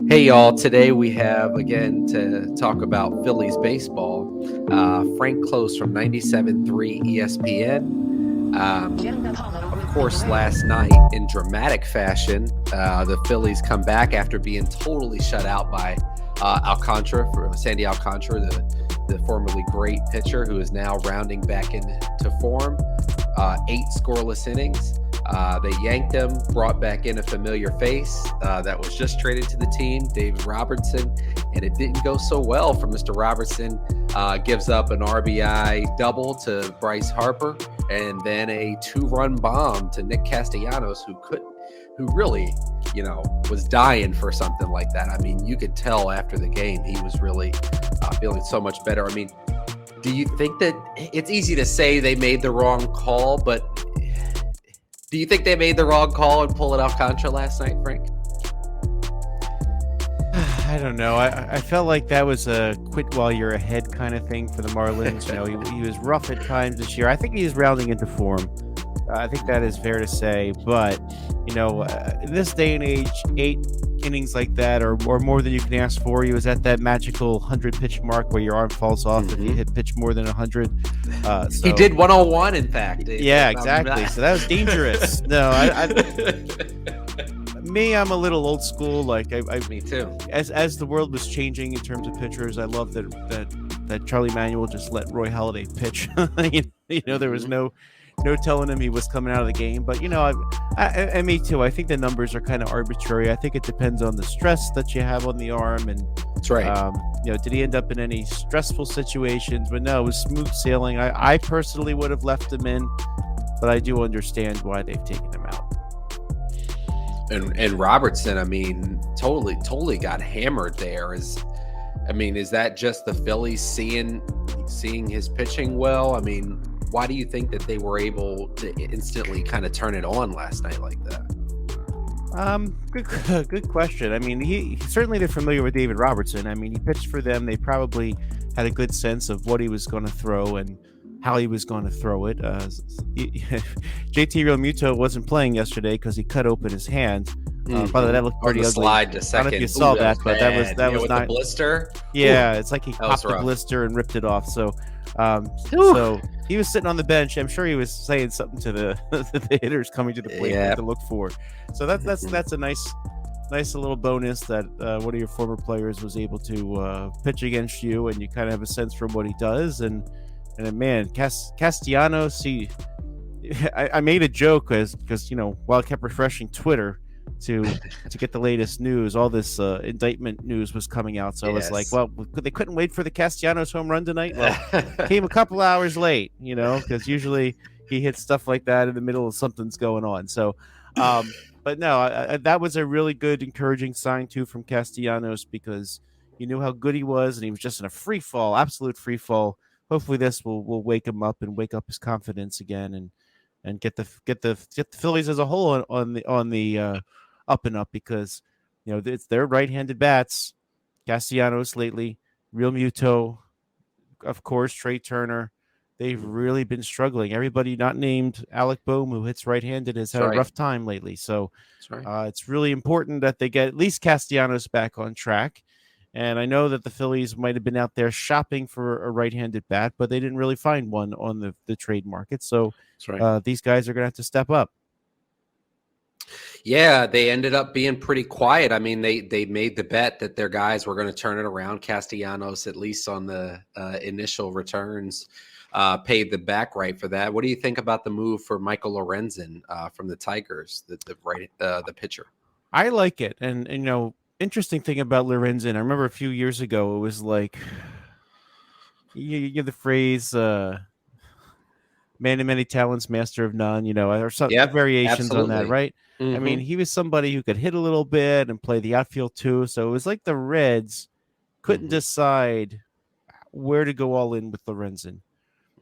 Hey, y'all. Today we have, again, to talk about Phillies baseball, Frank Klose from 97.3 ESPN. Of course, last night, in dramatic fashion, the Phillies come back after being totally shut out by Sandy Alcantara, the formerly great pitcher who is now rounding back into form. 8 scoreless innings. They yanked him, brought back in a familiar face that was just traded to the team, David Robertson, and it didn't go so well for Mr. Robertson. Gives up an RBI double to Bryce Harper, and then a 2-run bomb to Nick Castellanos, who really, was dying for something like that. I mean, you could tell after the game he was really feeling so much better. I mean, do you think that it's easy to say they made the wrong call, but do you think they made the wrong call and pull it off Contra last night, Frank? I don't know. I felt like that was a quit while you're ahead kind of thing for the Marlins. He was rough at times this year. I think he's rounding into form. I think that is fair to say. But, in this day and age, 8 innings like that or more than you can ask for. He was at that magical 100-pitch mark where your arm falls off if you hit pitch more than 100. He did 101, in fact. Yeah, exactly. So that was dangerous. No, I'm a little old school. Me too. As the world was changing in terms of pitchers, I love that Charlie Manuel just let Roy Halladay pitch. There was no telling him he was coming out of the game. But and me too. I think the numbers are kind of arbitrary. I think it depends on the stress that you have on the arm, and that's right. Did he end up in any stressful situations? But no, it was smooth sailing. I personally would have left him in, but I do understand why they've taken him out. And Robertson, I mean, totally got hammered there. Is that just the Phillies seeing his pitching well? I mean, why do you think that they were able to instantly kind of turn it on last night like that? Good question. I mean, he certainly they're familiar with David Robertson. I mean, he pitched for them. They probably had a good sense of what he was going to throw and how he was going to throw it. JT Realmuto wasn't playing yesterday because he cut open his hand. By the way, that looked pretty ugly. Slide to second. I don't know if you saw that, but that was with not the blister. Yeah, it's like he popped the blister and ripped it off. So he was sitting on the bench. I'm sure he was saying something to the hitters coming to the plate to look for. So that's a nice little bonus that one of your former players was able to pitch against you, and you kind of have a sense for what he does. And man, Castellanos, I made a joke because while I kept refreshing Twitter to get the latest news, all this indictment news was coming out. So I was like, well, they couldn't wait for the Castellanos home run tonight. Well, came a couple hours late, because usually he hits stuff like that in the middle of something's going on. So, but no, that was a really good, encouraging sign too from Castellanos, because you knew how good he was, and he was just in a free fall, absolute free fall. Hopefully this will wake him up and wake up his confidence again, and get the Phillies as a whole on the up and up, because it's their right-handed bats. Castellanos lately, Realmuto, of course, Trea Turner. They've really been struggling. Everybody not named Alec Boehm, who hits right-handed, has had a rough time lately. So it's really important that they get at least Castellanos back on track. And I know that the Phillies might have been out there shopping for a right-handed bat, but they didn't really find one on the trade market. So these guys are going to have to step up. Yeah, they ended up being pretty quiet. I mean, they made the bet that their guys were going to turn it around. Castellanos, at least on the initial returns, paid the back right for that. What do you think about the move for Michael Lorenzen from the Tigers, the pitcher? I like it, and interesting thing about Lorenzen, I remember a few years ago, it was like, you get the phrase, man of many talents, master of none, or some variations on that, right? Mm-hmm. I mean, he was somebody who could hit a little bit and play the outfield too. So it was like the Reds couldn't decide where to go all in with Lorenzen.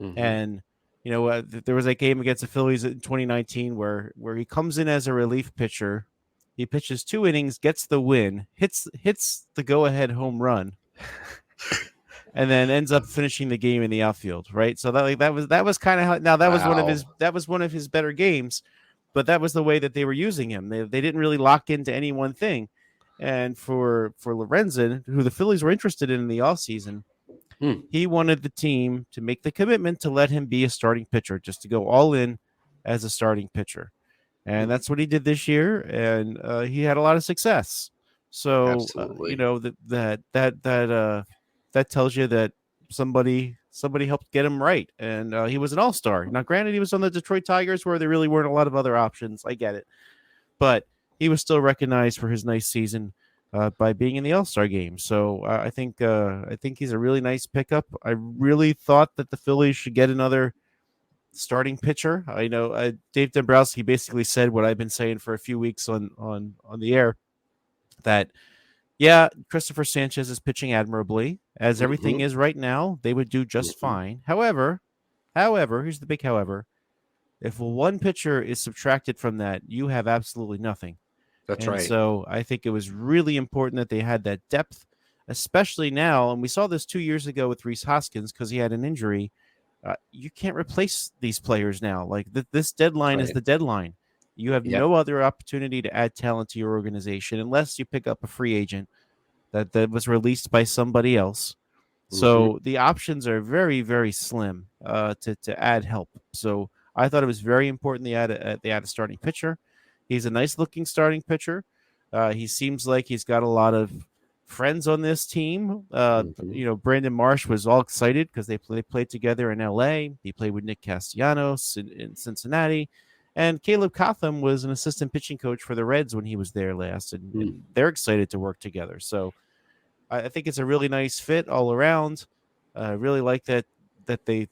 Mm-hmm. And, there was a game against the Phillies in 2019 where he comes in as a relief pitcher. He pitches 2 innings, gets the win, hits the go-ahead home run, and then ends up finishing the game in the outfield. Right, so that was kind of how. Now that was one of his better games, but that was the way that they were using him. They didn't really lock into any one thing, And for Lorenzen, who the Phillies were interested in the offseason, he wanted the team to make the commitment to let him be a starting pitcher, just to go all in as a starting pitcher. And that's what he did this year, and he had a lot of success. So that tells you that somebody helped get him right, and he was an all-star. Now, granted, he was on the Detroit Tigers, where there really weren't a lot of other options. I get it, but he was still recognized for his nice season by being in the All-Star game. So I think he's a really nice pickup. I really thought that the Phillies should get another starting pitcher. I know Dave Dombrowski basically said what I've been saying for a few weeks on the air, that Christopher Sanchez is pitching admirably, as everything is right now. They would do just fine. However, here's the big however. If one pitcher is subtracted from that, you have absolutely nothing. That's right. So I think it was really important that they had that depth, especially now. And we saw this 2 years ago with Rhys Hoskins because he had an injury. You can't replace these players now. Like this deadline is the deadline. You have no other opportunity to add talent to your organization unless you pick up a free agent that was released by somebody else. So the options are very, very slim to add help. So I thought it was very important they add a starting pitcher. He's a nice-looking starting pitcher. He seems like he's got a lot of friends on this team. Brandon Marsh was all excited because they played together in L.A. He played with Nick Castellanos in Cincinnati. And Caleb Cotham was an assistant pitching coach for the Reds when he was there last, and they're excited to work together. So I think it's a really nice fit all around. I really like that they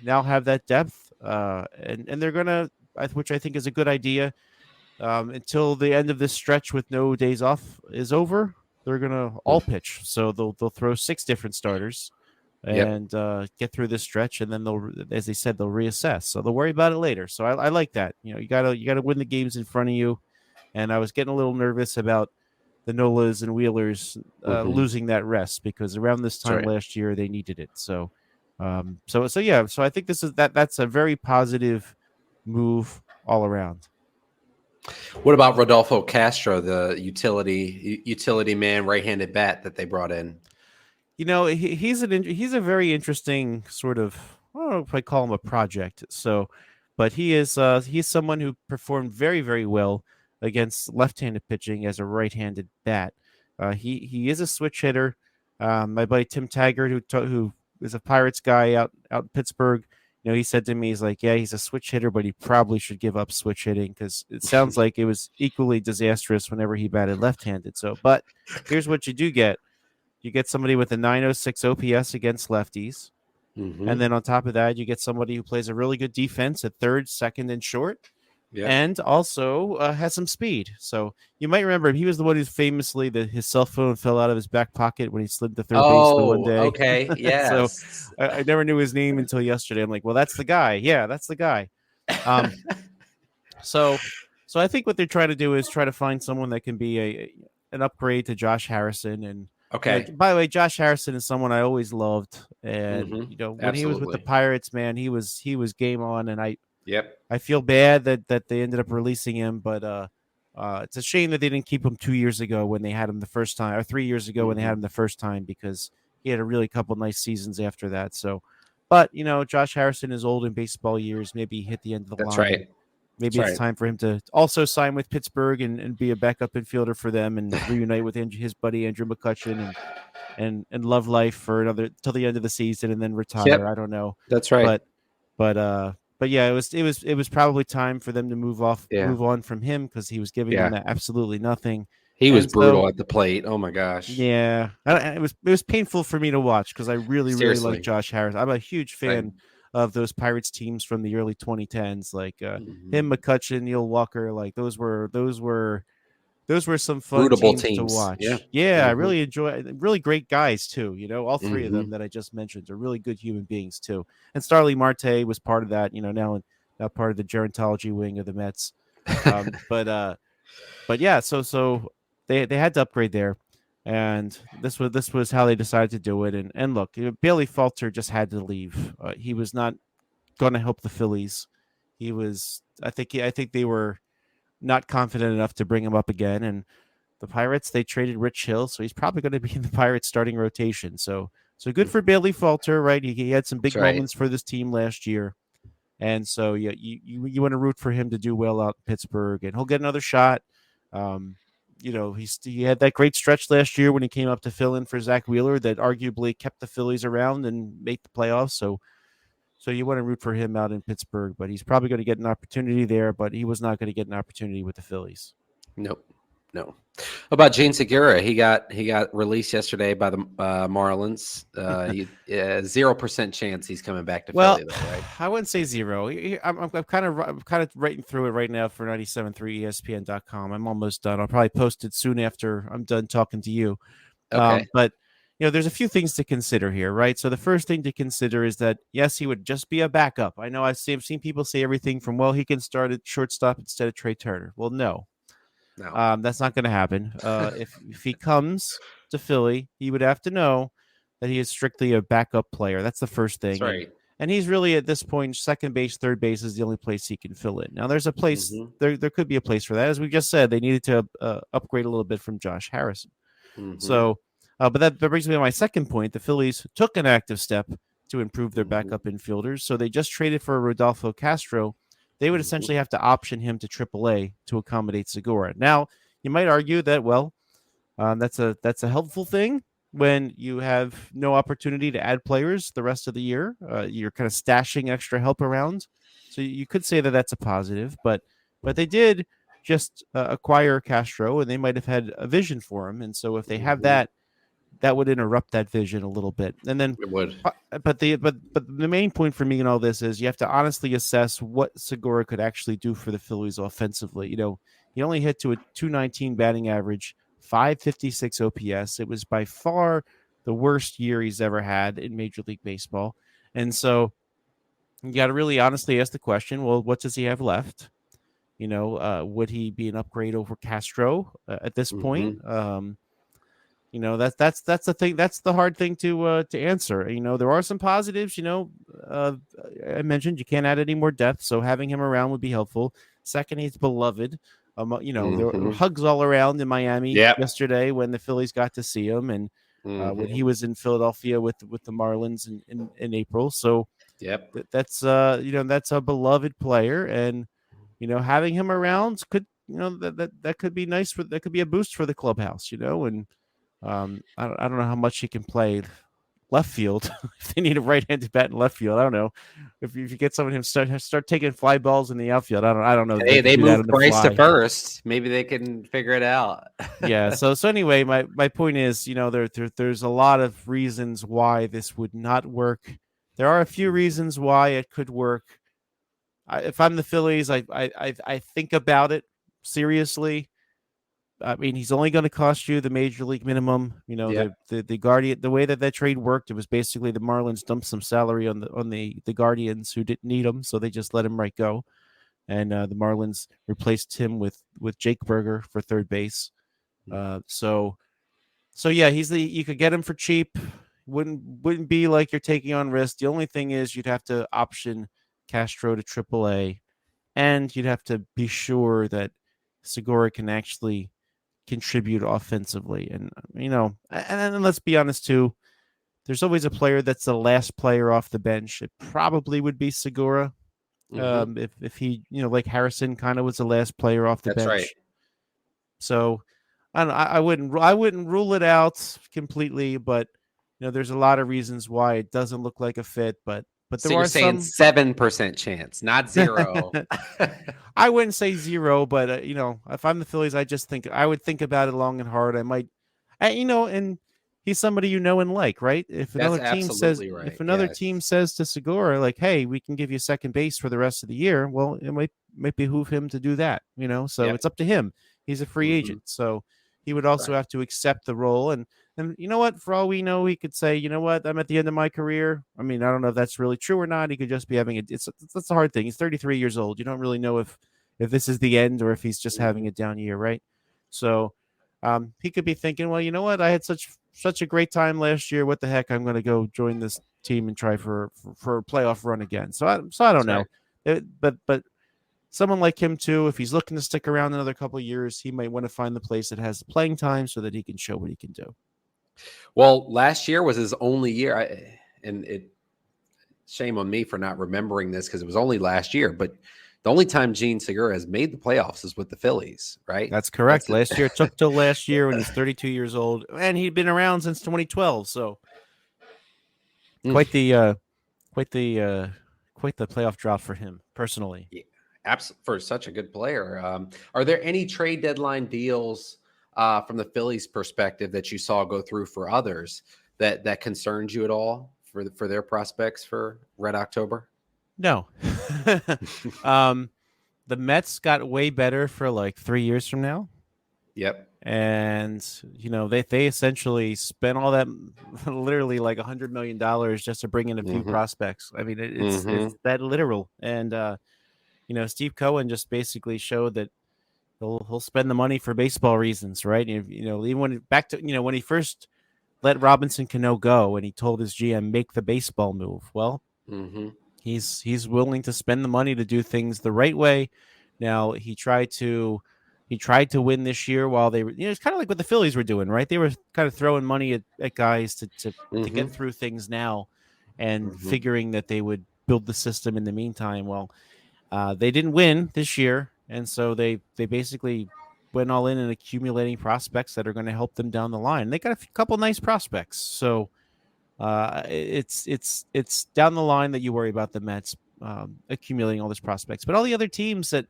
now have that depth, and they're gonna, which I think is a good idea. Until the end of this stretch with no days off is over, they're gonna all pitch. So they'll throw 6 different starters and get through this stretch, and then they'll, as they said, they'll reassess. So they'll worry about it later. So I like that. You gotta win the games in front of you. And I was getting a little nervous about the Nolas and Wheelers losing that rest, because around this time last year they needed it. So I think that's a very positive move all around. What about Rodolfo Castro, the utility man, right-handed bat that they brought in? He's a very interesting sort of, I don't know if I call him a project. So, but he's someone who performed very, very well against left-handed pitching as a right-handed bat. He is a switch hitter. My buddy Tim Taggart, who is a Pirates guy out in Pittsburgh, he said to me, he's like, yeah, he's a switch hitter, but he probably should give up switch hitting, because it sounds like it was equally disastrous whenever he batted left-handed. So, but here's what you do get. You get somebody with a 906 OPS against lefties. And then on top of that, you get somebody who plays a really good defense at third, second, and short. And also has some speed. So you might remember he was the one who's famously his cell phone fell out of his back pocket when he slid to third base the one day. Okay, yeah. So I never knew his name until yesterday. I'm like, well, that's the guy. Yeah, that's the guy. So I think what they're trying to do is try to find someone that can be an upgrade to Josh Harrison. And by the way, Josh Harrison is someone I always loved. And when he was with the Pirates, man, he was game on. And I feel bad that they ended up releasing him, but it's a shame that they didn't keep him 2 years ago when they had him the first time, or 3 years ago when they had him the first time, because he had a really couple nice seasons after that. So, but Josh Harrison is old in baseball years. Maybe he hit the end of the line. Right. Maybe it's time for him to also sign with Pittsburgh and be a backup infielder for them, and reunite with his buddy Andrew McCutchen and love life for another till the end of the season and then retire. I don't know. That's right. But yeah, it was probably time for them to move on from him, because he was giving them absolutely nothing. He was brutal at the plate. Oh my gosh. Yeah, it was painful for me to watch, because I really like Josh Harris. I'm a huge fan of those Pirates teams from the early 2010s, like him, McCutchen, Neil Walker. Like those were some fun teams to watch. Yeah, I really enjoy. Really great guys too. All three of them that I just mentioned are really good human beings too. And Starling Marte was part of that. Now part of the gerontology wing of the Mets. But yeah, so they had to upgrade there, and this was how they decided to do it. And look, Bailey Falter just had to leave. He was not going to help the Phillies. He was. I think they were not confident enough to bring him up again, and the Pirates, they traded Rich Hill, so he's probably going to be in the Pirates starting rotation. So good for Bailey Falter, right? He had some big moments for this team last year. And so yeah, you want to root for him to do well out in Pittsburgh, and he'll get another shot. He had that great stretch last year when he came up to fill in for Zach Wheeler that arguably kept the Phillies around and made the playoffs. So you want to root for him out in Pittsburgh, but he's probably going to get an opportunity there, but he was not going to get an opportunity with the Phillies. Nope. No. How about Jean Segura? He got released yesterday by the Marlins. 0% chance he's coming back to Philly, though, right? I wouldn't say zero. I'm kind of writing through it right now for 97.3 ESPN.com. I'm almost done. I'll probably post it soon after I'm done talking to you. Okay. But there's a few things to consider here, right? So the first thing to consider is that yes, he would just be a backup. I know I've seen people say everything from he can start at shortstop instead of Trea Turner. Well, no. That's not going to happen. If he comes to Philly, he would have to know that he is strictly a backup player. That's the first thing. That's right. And he's really at this point, second base, third base is the only place he can fill in. Now, there's a place there could be a place for that. As we just said, they needed to upgrade a little bit from Josh Harrison. So, but that brings me to my second point. The Phillies took an active step to improve their backup infielders. So they just traded for Rodolfo Castro. They would essentially have to option him to AAA to accommodate Segura. Now, you might argue that, that's a helpful thing when you have no opportunity to add players the rest of the year. You're kind of stashing extra help around. So you could say that that's a positive, but they did just acquire Castro, and they might have had a vision for him. And so if they have that would interrupt that vision a little bit. And then it would. But the main point for me in all this is you have to honestly assess what Segura could actually do for the Phillies offensively. He only hit to a 219 batting average, 556 OPS. It was by far the worst year he's ever had in Major League Baseball. And so you got to really honestly ask the question, well, what does he have left? Would he be an upgrade over Castro at this point? That's the thing. That's the hard thing to answer. There are some positives. I mentioned you can't add any more depth, so having him around would be helpful. Second, he's beloved. There were hugs all around in Miami yesterday when the Phillies got to see him, and when he was in Philadelphia with the Marlins in April. So that's a beloved player, and having him around could that could be nice that could be a boost for the clubhouse. And I don't know how much he can play left field. If they need a right-handed bat in left field, I don't know. If you get someone who start taking fly balls in the outfield, I don't know. Hey, they moved Bryce to first. Maybe they can figure it out. Yeah. So anyway, my point is, there's a lot of reasons why this would not work. There are a few reasons why it could work. If I'm the Phillies, I think about it seriously. I mean, he's only going to cost you the major league minimum. The Guardian, the way that trade worked, it was basically the Marlins dumped some salary on the Guardians who didn't need him, so they just let him right go, and the Marlins replaced him with Jake Berger for third base. So yeah, you could get him for cheap. Wouldn't be like you're taking on risk. The only thing is you'd have to option Castro to AAA, and you'd have to be sure that Segura can actually contribute offensively. And then let's be honest too, there's always a player that's the last player off the bench. It probably would be Segura. If he, like Harrison kind of was the last player off the bench. Right. So I wouldn't rule it out completely, but there's a lot of reasons why it doesn't look like a fit, but so you're saying 7% chance, not 0. I wouldn't say 0, but if I'm the Phillies, I would think about it long and hard. I might, and he's somebody and like, right? If another team says to Segura, like, hey, we can give you second base for the rest of the year, well, it might behoove him to do that, so it's up to him. He's a free agent, so he would also have to accept the role. And you know what? For all we know, he could say, you know what? I'm at the end of my career. I mean, I don't know if that's really true or not. He could just be having that's a hard thing. He's 33 years old. You don't really know if this is the end or if he's just having a down year, right? So he could be thinking, well, you know what? I had such a great time last year. What the heck? I'm going to go join this team and try for a playoff run again. So I don't know. But someone like him too, if he's looking to stick around another couple of years, he might want to find the place that has the playing time so that he can show what he can do. Well, last year was his only year, shame on me for not remembering this because it was only last year, but the only time Jean Segura has made the playoffs is with the Phillies, right? That's correct. Last year, it took till last year when he's 32 years old, and he'd been around since 2012. So quite the playoff drought for him personally. Yeah, absolutely, for such a good player. Are there any trade deadline deals from the Phillies' perspective that you saw go through for others that concerns you at all for their prospects for Red October? No. The Mets got way better for like 3 years from now. Yep. And they essentially spent all that, literally like $100 million just to bring in a few prospects. I mean, it's that literal. And Steve Cohen just basically showed that he'll spend the money for baseball reasons, right? Even when he first let Robinson Cano go and he told his GM make the baseball move. Well, he's willing to spend the money to do things the right way. Now he tried to win this year while they were, it's kind of like what the Phillies were doing, right? They were kind of throwing money at guys to get through things now and figuring that they would build the system in the meantime. Well, they didn't win this year. And so they basically went all in and accumulating prospects that are going to help them down the line. They got a couple nice prospects. So it's down the line that you worry about the Mets accumulating all these prospects. But all the other teams that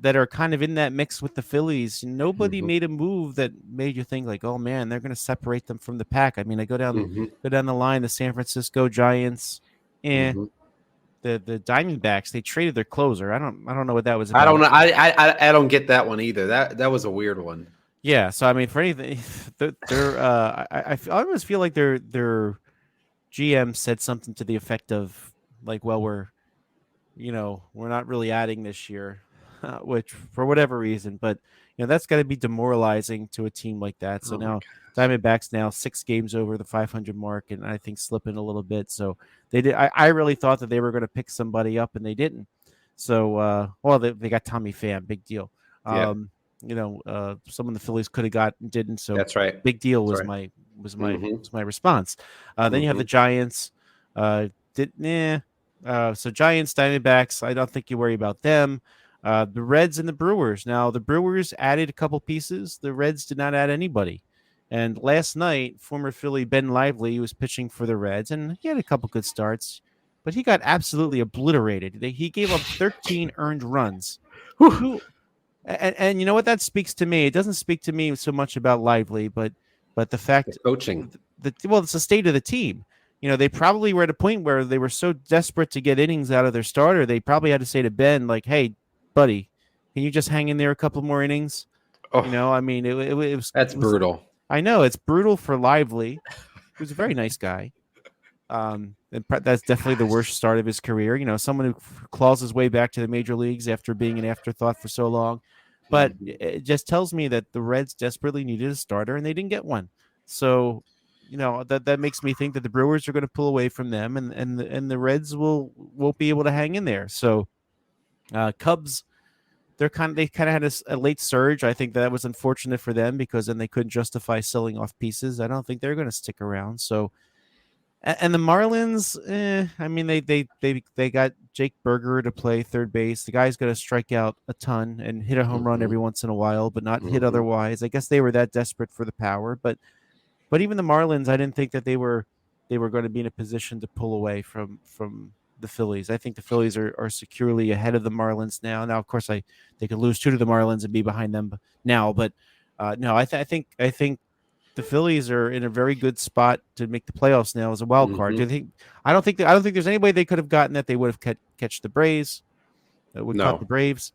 are kind of in that mix with the Phillies, nobody made a move that made you think like, oh man, they're going to separate them from the pack. I mean, I go down the line, the San Francisco Giants, the Diamondbacks, they traded their closer. I don't know what that was about. I don't know. I don't get that one either. That was a weird one. Yeah. So I mean, for anything, I almost feel like their GM said something to the effect of like, well, we're not really adding this year, which for whatever reason, but that's got to be demoralizing to a team like that. So now Diamondbacks now 6 games over the 500 mark, and I think slipping a little bit. So they did. I really thought that they were going to pick somebody up, and they didn't. So they got Tommy Pham, big deal. Someone the Phillies could have got and didn't. So that's right. Big deal was my response. Then you have the Giants. So Giants, Diamondbacks, I don't think you worry about them. The Reds and the Brewers. Now, the Brewers added a couple pieces. The Reds did not add anybody. And last night, former Philly Ben Lively was pitching for the Reds, and he had a couple good starts, but he got absolutely obliterated. He gave up 13 earned runs. And you know what that speaks to me? It doesn't speak to me so much about Lively, but the fact the coaching. It's the state of the team. They probably were at a point where they were so desperate to get innings out of their starter, they probably had to say to Ben, like, hey, buddy, can you just hang in there a couple more innings? Oh, I mean, it was... That's brutal. I know, it's brutal for Lively, who's a very nice guy. That's definitely the worst start of his career. Someone who claws his way back to the major leagues after being an afterthought for so long. But it just tells me that the Reds desperately needed a starter, and they didn't get one. So... that makes me think that the Brewers are going to pull away from them, and the Reds won't be able to hang in there. So, Cubs, they kind of had a late surge. I think that was unfortunate for them because then they couldn't justify selling off pieces. I don't think they're going to stick around. So, and the Marlins, I mean, they got Jake Berger to play third base. The guy's going to strike out a ton and hit a home run every once in a while, but not hit otherwise. I guess they were that desperate for the power, but even the Marlins, I didn't think that they were going to be in a position to pull away from the Phillies. I think the Phillies are securely ahead of the Marlins now. Now, of course, they could lose 2 to the Marlins and be behind them now. But no, I think the Phillies are in a very good spot to make the playoffs now as a wild card. I don't think there's any way they could have gotten that they would have catch the Braves. Caught the Braves.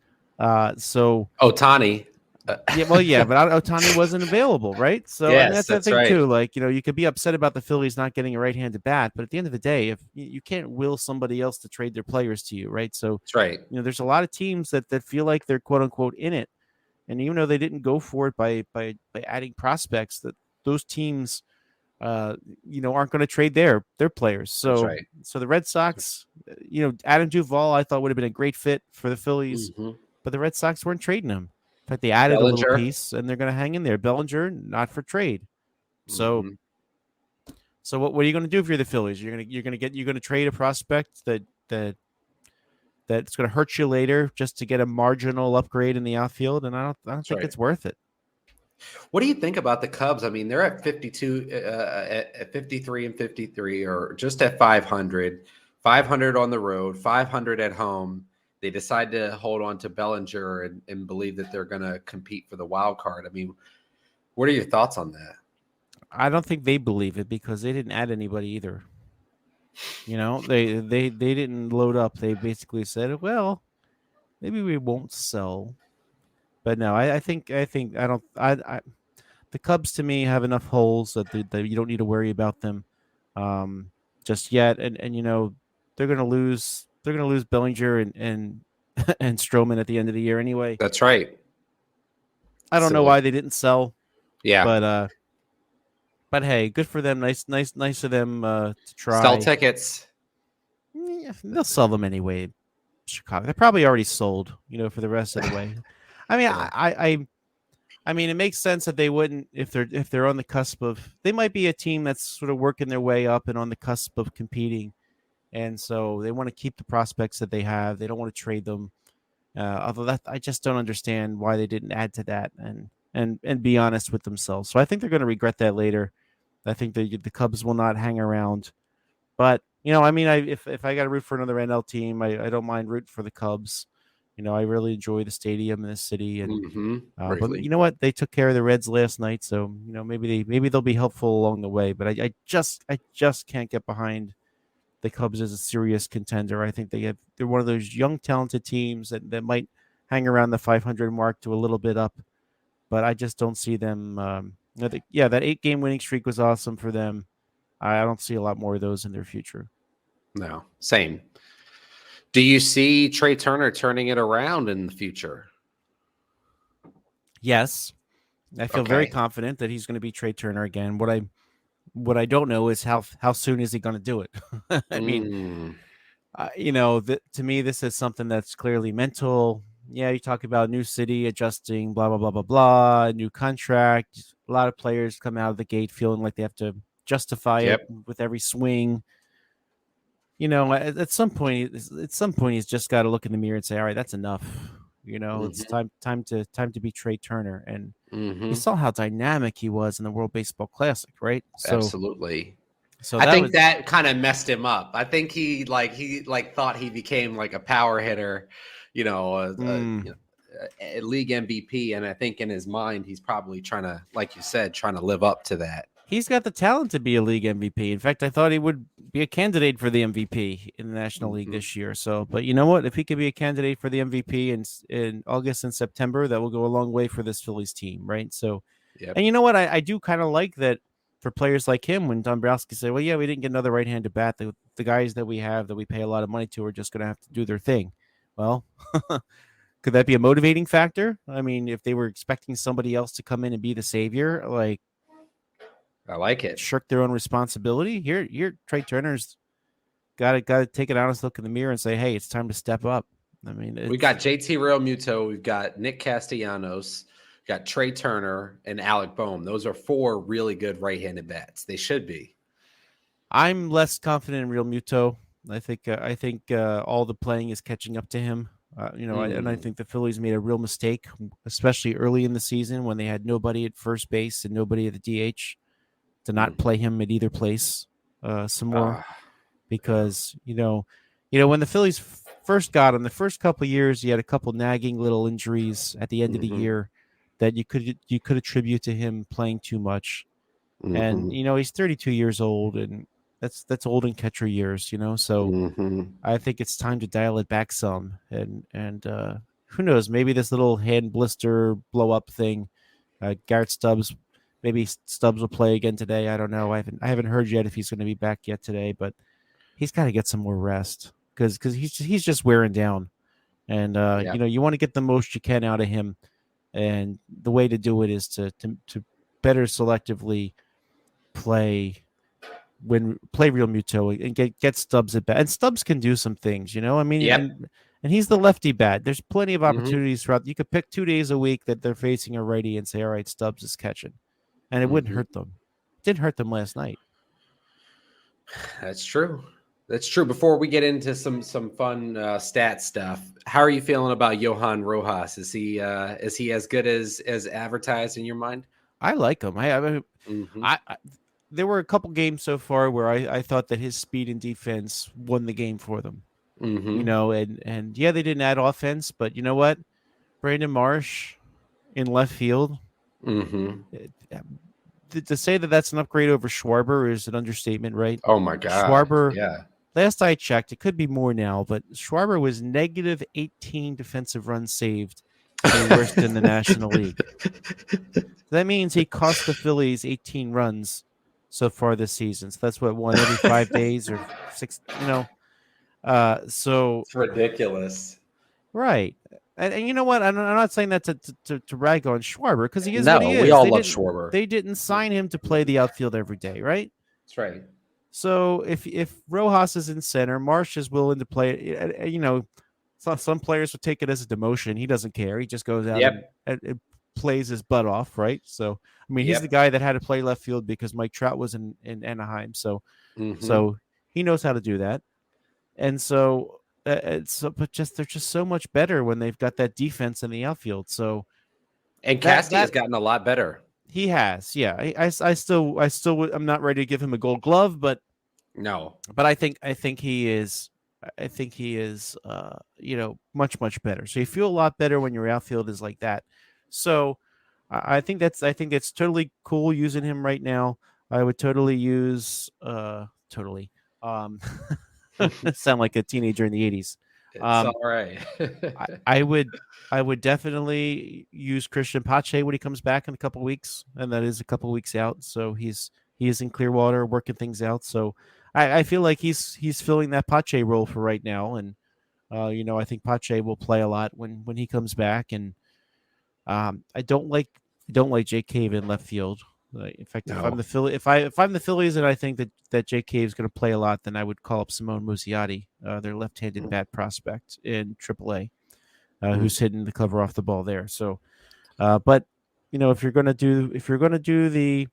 So Ohtani. But Ohtani wasn't available, right? So that's the thing too. Like, you could be upset about the Phillies not getting a right-handed bat, but at the end of the day, if you can't will somebody else to trade their players to you, right? So that's right. There's a lot of teams that feel like they're quote unquote in it, and even though they didn't go for it by adding prospects, that those teams aren't going to trade their players. That's So right. so the Red Sox, Adam Duvall, I thought would have been a great fit for the Phillies, Mm-hmm. but the Red Sox weren't trading him. In fact, they added a little Bellinger. piece, and they're going to hang in there. Bellinger, not for trade. So, Mm-hmm. so what are you going to do if you're the Phillies? You're going to trade a prospect that's going to hurt you later just to get a marginal upgrade in the outfield, and I don't think it's worth it. What do you think about the Cubs? I mean, they're at 52, at 53 and 53, or just at 500, 500 on the road, 500 at home. They decide to hold on to Bellinger and believe that they're going to compete for the wild card. I mean, what are your thoughts on that? I don't think they believe it because they didn't add anybody either. They didn't load up. They basically said, well, maybe we won't sell. But no, I think I don't the Cubs to me have enough holes that you don't need to worry about them just yet. And they're gonna lose Bellinger and and Stroman at the end of the year anyway. That's right. I don't know why they didn't sell. Yeah. But hey, good for them. Nice of them to try. Sell tickets. Yeah, they'll sell them anyway. Chicago, they're probably already sold, for the rest of the way. I mean, yeah. I mean, it makes sense that they wouldn't if they're on the cusp of. They might be a team that's sort of working their way up and on the cusp of competing, and so they want to keep the prospects that they have. They don't want to trade them. Although that I just don't understand why they didn't add to that and be honest with themselves. So I think they're going to regret that later. I think the Cubs will not hang around. But I mean, if I got to root for another NL team, I don't mind rooting for the Cubs. I really enjoy the stadium and the city, and but you know what? They took care of the Reds last night, so maybe they'll be helpful along the way. But I just can't get behind the Cubs as a serious contender. I think they're one of those young, talented teams that might hang around the 500 mark to a little bit up, but I just don't see them. That 8-game winning streak was awesome for them. I don't see a lot more of those in their future. No, same. Do you see Trea Turner turning it around in the future? Yes. I feel very confident that he's going to be Trea Turner again. What I don't know is how soon is he going to do it? I mean, to me, this is something that's clearly mental. Yeah, you talk about new city adjusting, blah, blah, blah, blah, blah, new contract. A lot of players come out of the gate feeling like they have to justify it with every swing. At some point he's just got to look in the mirror and say, all right, that's enough. It's time to be Trea Turner. And you saw how dynamic he was in the World Baseball Classic, right? So, absolutely. So I think that kind of messed him up. I think he thought he became like a power hitter, a league MVP. And I think in his mind, he's probably trying to, like you said, trying to live up to that. He's got the talent to be a league MVP. In fact, I thought he would be a candidate for the MVP in the National League this year. So, but you know what? If he could be a candidate for the MVP in August and September, that will go a long way for this Phillies team, right? So, and you know what? I do kind of like that for players like him when Dombrowski said, well, yeah, we didn't get another right-handed bat. The guys that we have that we pay a lot of money to are just going to have to do their thing. Well, could that be a motivating factor? I mean, if they were expecting somebody else to come in and be the savior, I like it. Shirk their own responsibility. Here, Trea Turner's got to take an honest look in the mirror and say, "Hey, it's time to step up." I mean, we got JT Realmuto, we've got Nick Castellanos, got Trea Turner, and Alec Boehm. Those are 4 really good right-handed bats. They should be. I'm less confident in Realmuto. I think all the playing is catching up to him. And I think the Phillies made a real mistake, especially early in the season when they had nobody at first base and nobody at the DH. To not play him at either place some more, because when the Phillies first got him, the first couple of years, he had a couple nagging little injuries at the end of the year that you could attribute to him playing too much, and he's 32 years old, and that's old in catcher years, So I think it's time to dial it back some, and who knows, maybe this little hand blister blow up thing, Garrett Stubbs. Maybe Stubbs will play again today. I don't know. I haven't heard yet if he's going to be back yet today, but he's got to get some more rest because he's just wearing down. And you want to get the most you can out of him, and the way to do it is to better selectively play real Muto and get Stubbs at bat. And Stubbs can do some things, I mean, and he's the lefty bat. There's plenty of opportunities throughout. You could pick 2 days a week that they're facing a righty and say, all right, Stubbs is catching. And it wouldn't hurt them. It didn't hurt them last night. That's true. That's true. Before we get into some fun stat stuff, how are you feeling about Johan Rojas? Is he as good as advertised in your mind? I like him. I there were a couple games so far where I thought that his speed and defense won the game for them. And yeah, they didn't add offense, but you know what? Brandon Marsh in left field. To say that that's an upgrade over Schwarber is an understatement, right? Oh my God. Schwarber. Yeah. Last I checked, it could be more now, but Schwarber was negative 18 defensive runs saved, the worst in the National League. That means he cost the Phillies 18 runs so far this season. So that's what, one every 5 days or 6, so it's ridiculous. Right. And you know what? I'm not saying that to rag on Schwarber because he is what he is. We all love Schwarber. They didn't sign him to play the outfield every day, right? That's right. So if Rojas is in center, Marsh is willing to play. Some players would take it as a demotion. He doesn't care. He just goes out and plays his butt off, right? So I mean, he's the guy that had to play left field because Mike Trout was in Anaheim. So so he knows how to do that, and so. They're just so much better when they've got that defense in the outfield. So, and Casty has gotten a lot better. He has, yeah. I still I'm not ready to give him a Gold Glove, but I think he is. I think he is, much better. So you feel a lot better when your outfield is like that. So I think it's totally cool using him right now. I would totally use sound like a teenager in the 80s. It's all right. I would definitely use Christian Pache when he comes back in a couple weeks, and that is a couple weeks out. So he is in Clearwater working things out. So I feel like he's filling that Pache role for right now, and I think Pache will play a lot when he comes back. And I don't like Jake Cave in left field. In fact, if I'm the Phillies and I think that Jake Cave is going to play a lot, then I would call up Simone Muzziotti, their left-handed bat prospect in AAA, who's hitting the cover off the ball there. So, but if you're going to do the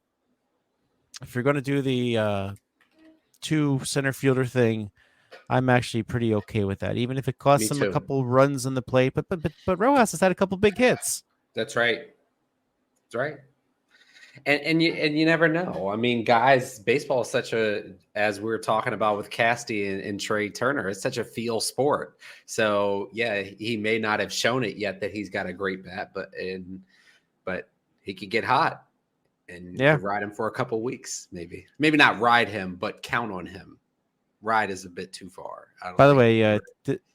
2 center fielder thing, I'm actually pretty okay with that, even if it costs him a couple runs in the plate. But Rojas has had a couple big hits. That's right. That's right. And you never know. I mean, guys, baseball is such as we were talking about with Casty and Trea Turner, it's such a feel sport. So yeah, he may not have shown it yet that he's got a great bat, but he could get hot and ride him for a couple weeks, maybe not ride him, but count on him. Ride is a bit too far. By the way, it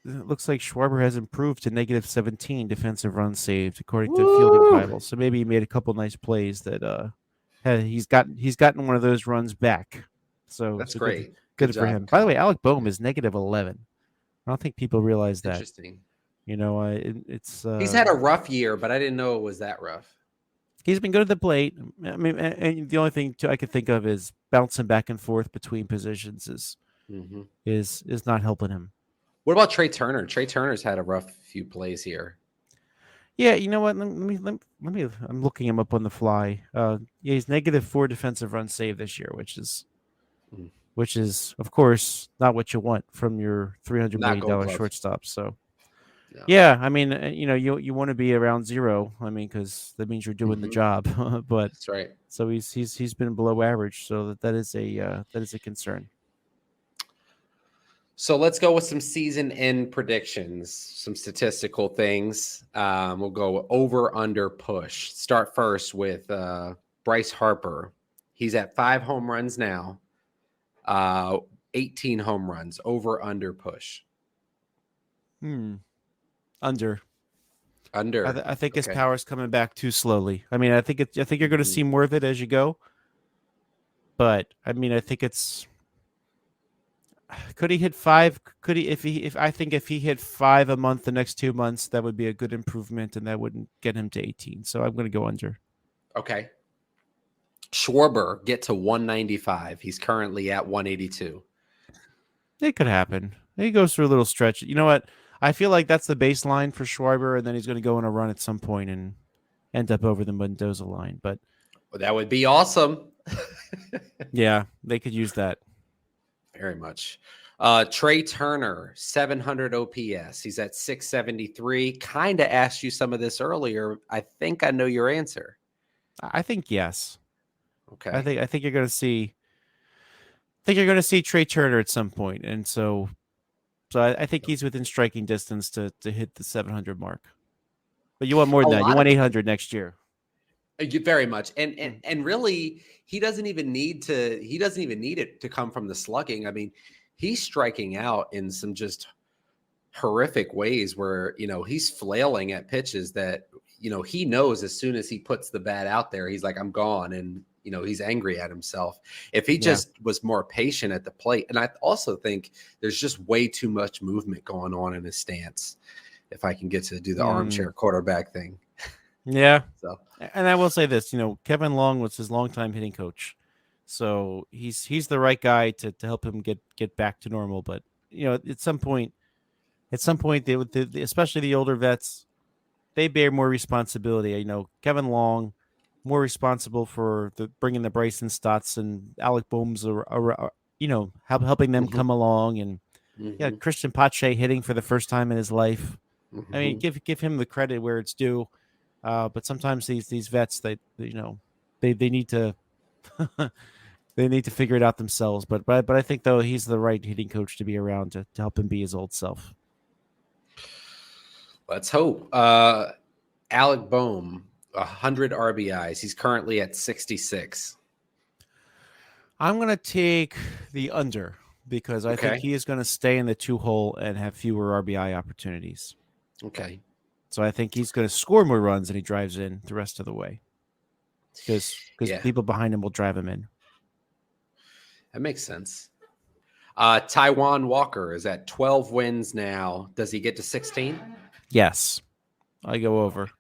looks like Schwarber has improved to negative 17 defensive runs saved, according to Fielding Bible. So maybe he made a couple nice plays that he's gotten one of those runs back. So that's great. Good for him. By the way, Alec Boehm is negative 11. I don't think people realize that. Interesting. It's he's had a rough year, but I didn't know it was that rough. He's been good at the plate. I mean, and the only thing I could think of is bouncing back and forth between positions is not helping him. What about Trea Turner? Trea Turner's had a rough few plays here. Yeah, you know what? Let me. I'm looking him up on the fly. He's negative 4 defensive runs saved this year, which is of course not what you want from your $300 million shortstop. So, yeah, I mean, you want to be around 0. I mean, because that means you're doing the job. But that's right. So he's been below average. So that is a concern. So let's go with some season end predictions, some statistical things. We'll go over, under, push. Start first with Bryce Harper. He's at 5 home runs now, 18 home runs. Over, under, push. Under. I think his power's coming back too slowly. I mean, I think you're going to see more of it as you go. But I mean, I think it's. Could he hit 5? Could he? If he hit 5 a month the next 2 months, that would be a good improvement, and that wouldn't get him to 18. So I'm going to go under. Okay. Schwarber get to 195. He's currently at 182. It could happen. He goes through a little stretch. You know what? I feel like that's the baseline for Schwarber, and then he's going to go on a run at some point and end up over the Mendoza line. But that would be awesome. Yeah, they could use that. Very much. Trea Turner, 700 OPS. He's at 673. Kind of asked you some of this earlier. I think I know your answer. I think yes. Okay. I think you're going to see. I think you're going to see Trea Turner at some point, and so I think he's within striking distance to hit the 700 mark. But you want more than that. You want 800 next year. Very much, and really, he doesn't even need it to come from the slugging. I mean, he's striking out in some just horrific ways where he's flailing at pitches that he knows as soon as he puts the bat out there, he's like, I'm gone, and he's angry at himself. If he just was more patient at the plate, and I also think there's just way too much movement going on in his stance. If I can get to do the armchair quarterback thing. Yeah. So, and I will say this, Kevin Long was his longtime hitting coach, so he's the right guy to help him get back to normal. But at some point, they especially the older vets, they bear more responsibility. Kevin Long more responsible for bringing the Bryson Stotts and Alec Boehms, helping them come along, and Christian Pache hitting for the first time in his life. I mean, give him the credit where it's due. But sometimes these vets, they need to they need to figure it out themselves. But I think though he's the right hitting coach to be around to help him be his old self. Let's hope. Alec Boehm, 100 RBIs. He's currently at 66. I'm gonna take the under because I think he is going to stay in the 2-hole and have fewer RBI opportunities. Okay. So I think he's going to score more runs and he drives in the rest of the way because people behind him will drive him in. That makes sense. Taijuan Walker is at 12 wins now. Does he get to 16? Yes. I go over.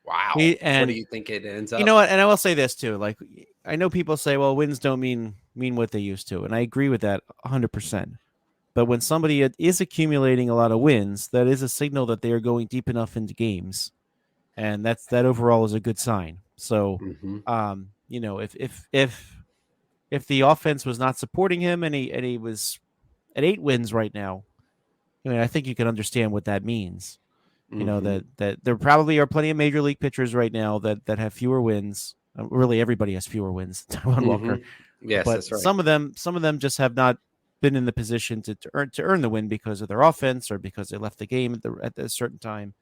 Wow. What do you think it ends up? You know what? And I will say this too. Like, I know people say, well, wins don't mean what they used to. And I agree with that 100%. But when somebody is accumulating a lot of wins, that is a signal that they are going deep enough into games, and that overall is a good sign. So, if the offense was not supporting him and he was at 8 wins right now, I think you can understand what that means. That there probably are plenty of major league pitchers right now that have fewer wins. Really, everybody has fewer wins than Taijuan Walker. Yes, but that's right. Some of them just have not been in the position to earn the win because of their offense or because they left the game at a certain time.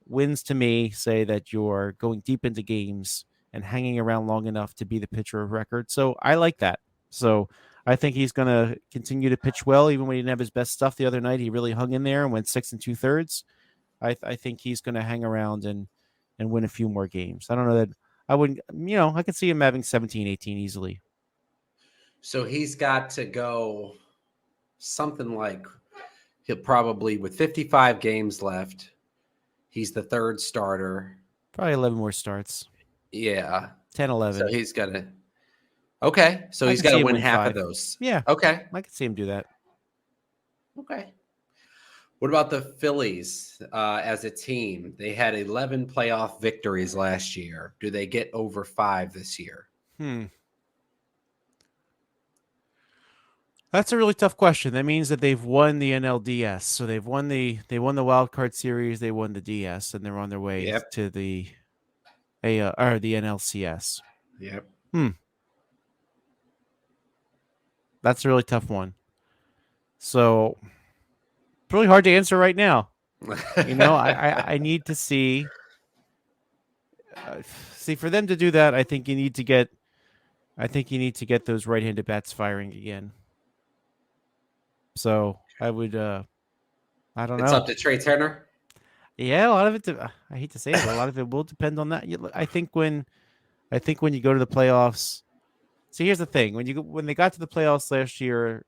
Wins to me say that you're going deep into games and hanging around long enough to be the pitcher of record. So I like that. So I think he's going to continue to pitch well, even when he didn't have his best stuff the other night. He really hung in there and went 6 2/3. I think he's going to hang around and win a few more games. I don't know that I wouldn't, I could see him having 17, 18 easily. So he's got to go something like he'll probably, with 55 games left, he's the third starter. Probably 11 more starts. Yeah. 10, 11. So he's got to. Okay. So he's got to win half of those. Yeah. Okay. I could see him do that. Okay. What about the Phillies as a team? They had 11 playoff victories last year. Do they get over 5 this year? That's a really tough question. That means that they've won the NLDS. So they won the wild card series, they won the DS, and they're on their way to the the NLCS. Yep. That's a really tough one. So it's really hard to answer right now. I need to see for them to do that. I think you need to get those right-handed bats firing again. So I would, I don't know. It's up to Trea Turner. Yeah, a lot of it. I hate to say it, but a lot of it will depend on that. I think when you go to the playoffs. See, here's the thing: when they got to the playoffs last year,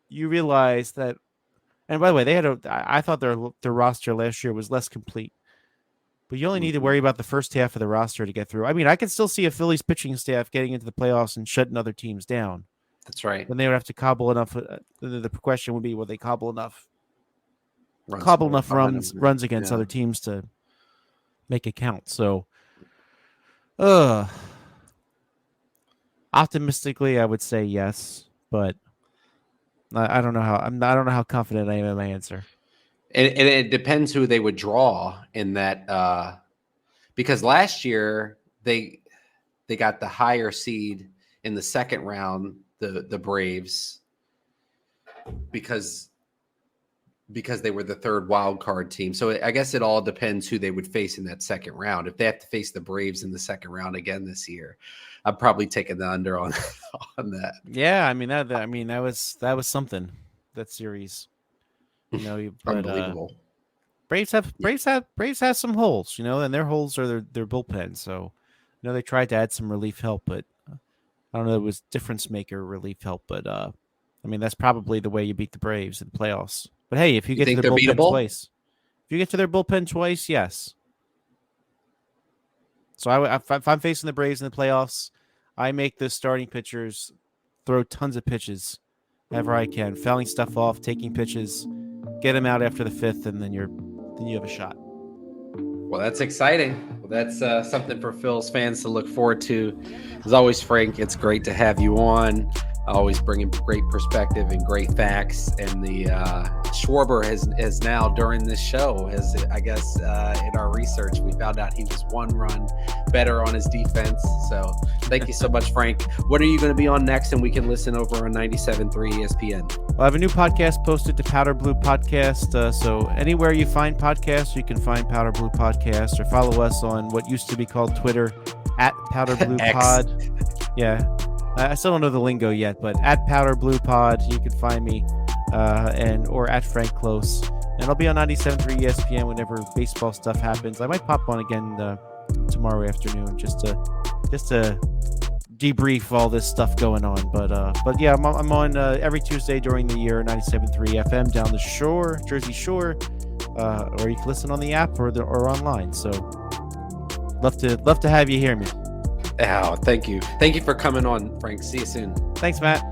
you realize that. And by the way, I thought their roster last year was less complete, But you only need to worry about the first half of the roster to get through. I mean, I can still see a Phillies pitching staff getting into the playoffs and shutting other teams down. That's right. Then they would have to cobble enough. The question would be, will they cobble enough runs against other teams to make it count? So, optimistically, I would say yes, but I don't know how. I don't know how confident I am in my answer. And it depends who they would draw in that, because last year they got the higher seed in the second round, the Braves, because they were the third wild card team. So I guess it all depends who they would face in that second round. If they have to face the Braves in the second round again this year, I'm probably taking the under on that. Yeah, I mean that was something, that series. But, unbelievable. Braves have some holes, and their holes are their bullpen. So, they tried to add some relief help, but I don't know. It was difference maker relief help, but I mean that's probably the way you beat the Braves in the playoffs. But hey, if you get to their bullpen twice, yes. So if I'm facing the Braves in the playoffs, I make the starting pitchers throw tons of pitches, whenever I can, fouling stuff off, taking pitches. Get him out after the fifth, and then you have a shot. Well, that's exciting. Well, that's something for Phil's fans to look forward to. As always, Frank, it's great to have you on. Always bringing great perspective and great facts. And the Schwarber has now, during this show, I guess in our research, we found out he was one run better on his defense. So thank you so much, Frank. What are you going to be on next? And we can listen over on 97.3 ESPN. Well, I have a new podcast posted to Powder Blue Podcast. So anywhere you find podcasts, you can find Powder Blue Podcast, or follow us on what used to be called Twitter at Powder Blue Pod. Yeah. I still don't know the lingo yet, but at Powder Blue Pod, you can find me, or at Frank Klose. And I'll be on 97.3 ESPN whenever baseball stuff happens. I might pop on again tomorrow afternoon just to debrief all this stuff going on. But yeah, I'm on every Tuesday during the year, 97.3 FM down the shore, Jersey Shore, or you can listen on the app or online. So love to have you hear me. Oh, thank you. Thank you for coming on, Frank. See you soon. Thanks, Matt.